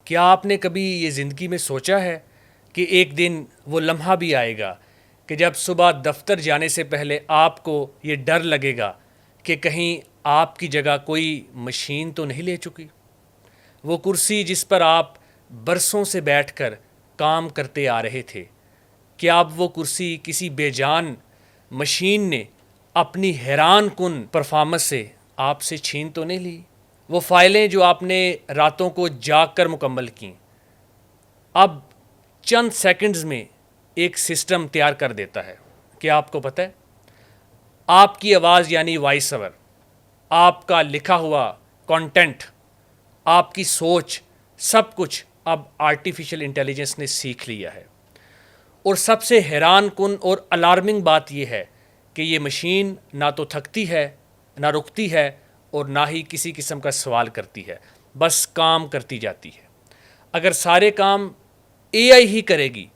کیا آپ نے کبھی یہ زندگی میں سوچا ہے کہ ایک دن وہ لمحہ بھی آئے گا کہ جب صبح دفتر جانے سے پہلے آپ کو یہ ڈر لگے گا کہ کہیں آپ کی جگہ کوئی مشین تو نہیں لے چکی؟ وہ کرسی جس پر آپ برسوں سے بیٹھ کر کام کرتے آ رہے تھے، کیا اب وہ کرسی کسی بے جان مشین نے اپنی حیران کن پرفارمنس سے آپ سے چھین تو نہیں لی؟ وہ فائلیں جو آپ نے راتوں کو جاگ کر مکمل کیں، اب چند سیکنڈز میں ایک سسٹم تیار کر دیتا ہے۔ کیا آپ کو پتہ ہے؟ آپ کی آواز یعنی وائس اوور، آپ کا لکھا ہوا کانٹینٹ، آپ کی سوچ، سب کچھ اب آرٹیفیشل انٹیلیجنس نے سیکھ لیا ہے۔ اور سب سے حیران کن اور الارمنگ بات یہ ہے کہ یہ مشین نہ تو تھکتی ہے، نہ رکتی ہے، اور نہ ہی کسی قسم کا سوال کرتی ہے، بس کام کرتی جاتی ہے۔ اگر سارے کام اے آئی ہی کرے گی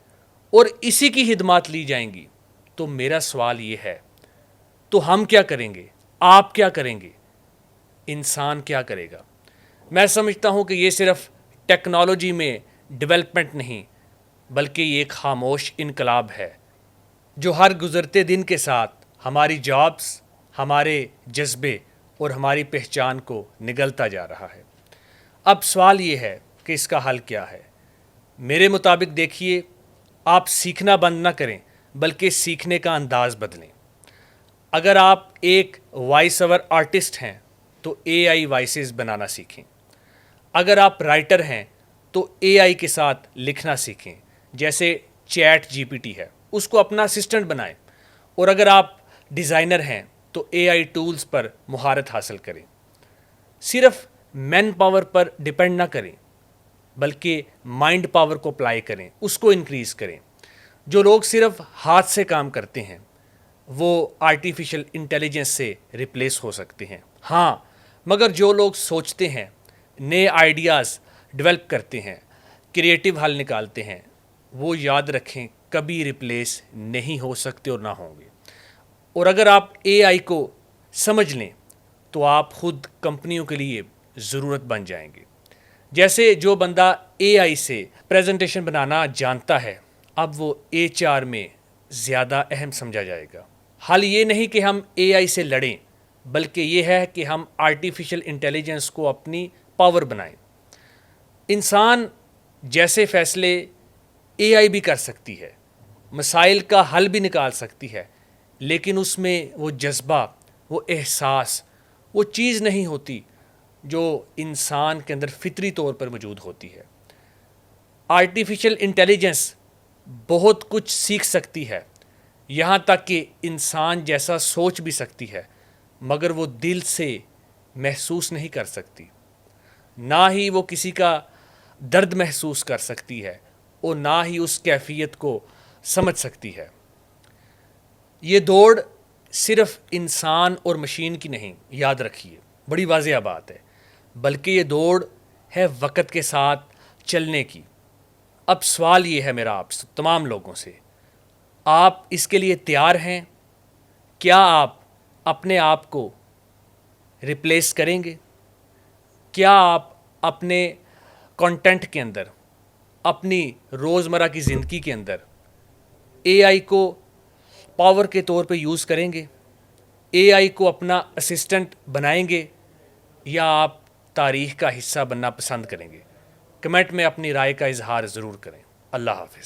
اور اسی کی خدمات لی جائیں گی تو میرا سوال یہ ہے، تو ہم کیا کریں گے؟ آپ کیا کریں گے؟ انسان کیا کرے گا؟ میں سمجھتا ہوں کہ یہ صرف ٹیکنالوجی میں ڈیولپمنٹ نہیں، بلکہ یہ ایک خاموش انقلاب ہے جو ہر گزرتے دن کے ساتھ ہماری جابس، ہمارے جذبے اور ہماری پہچان کو نگلتا جا رہا ہے۔ اب سوال یہ ہے کہ اس کا حل کیا ہے؟ میرے مطابق دیکھیے، آپ سیکھنا بند نہ کریں بلکہ سیکھنے کا انداز بدلیں۔ اگر آپ ایک وائس اوور آرٹسٹ ہیں تو اے آئی وائسز بنانا سیکھیں۔ اگر آپ رائٹر ہیں تو اے آئی کے ساتھ لکھنا سیکھیں، جیسے چیٹ جی پی ٹی ہے، اس کو اپنا اسسٹنٹ بنائیں۔ اور اگر آپ ڈیزائنر ہیں تو اے آئی ٹولز پر مہارت حاصل کریں۔ صرف مین پاور پر ڈپینڈ نہ کریں بلکہ مائنڈ پاور کو اپلائی کریں، اس کو انکریز کریں۔ جو لوگ صرف ہاتھ سے کام کرتے ہیں وہ آرٹیفیشل انٹیلیجنس سے ریپلیس ہو سکتے ہیں، ہاں، مگر جو لوگ سوچتے ہیں، نئے آئیڈیاز ڈیولپ کرتے ہیں، کریٹیو حل نکالتے ہیں، وہ یاد رکھیں کبھی ریپلیس نہیں ہو سکتے اور نہ ہوں گے۔ اور اگر آپ اے آئی کو سمجھ لیں تو آپ خود کمپنیوں کے لیے ضرورت بن جائیں گے۔ جیسے جو بندہ اے آئی سے پریزنٹیشن بنانا جانتا ہے، اب وہ ایچ آر میں زیادہ اہم سمجھا جائے گا۔ حل یہ نہیں کہ ہم اے آئی سے لڑیں، بلکہ یہ ہے کہ ہم آرٹیفیشل انٹیلیجنس کو اپنی پاور بنائیں۔ انسان جیسے فیصلے اے آئی بھی کر سکتی ہے، مسائل کا حل بھی نکال سکتی ہے، لیکن اس میں وہ جذبہ، وہ احساس، وہ چیز نہیں ہوتی جو انسان کے اندر فطری طور پر موجود ہوتی ہے۔ آرٹیفیشل انٹیلیجنس بہت کچھ سیکھ سکتی ہے، یہاں تک کہ انسان جیسا سوچ بھی سکتی ہے، مگر وہ دل سے محسوس نہیں کر سکتی، نہ ہی وہ کسی کا درد محسوس کر سکتی ہے اور نہ ہی اس کیفیت کو سمجھ سکتی ہے۔ یہ دوڑ صرف انسان اور مشین کی نہیں، یاد رکھیے، بڑی واضح بات ہے، بلکہ یہ دوڑ ہے وقت کے ساتھ چلنے کی۔ اب سوال یہ ہے میرا آپ تمام لوگوں سے، آپ اس کے لیے تیار ہیں؟ کیا آپ اپنے آپ کو ریپلیس کریں گے؟ کیا آپ اپنے کنٹینٹ کے اندر، اپنی روزمرہ کی زندگی کے اندر اے آئی کو پاور کے طور پہ یوز کریں گے؟ اے آئی کو اپنا اسسٹنٹ بنائیں گے یا آپ تاریخ کا حصہ بننا پسند کریں گے؟ کمنٹ میں اپنی رائے کا اظہار ضرور کریں۔ اللہ حافظ۔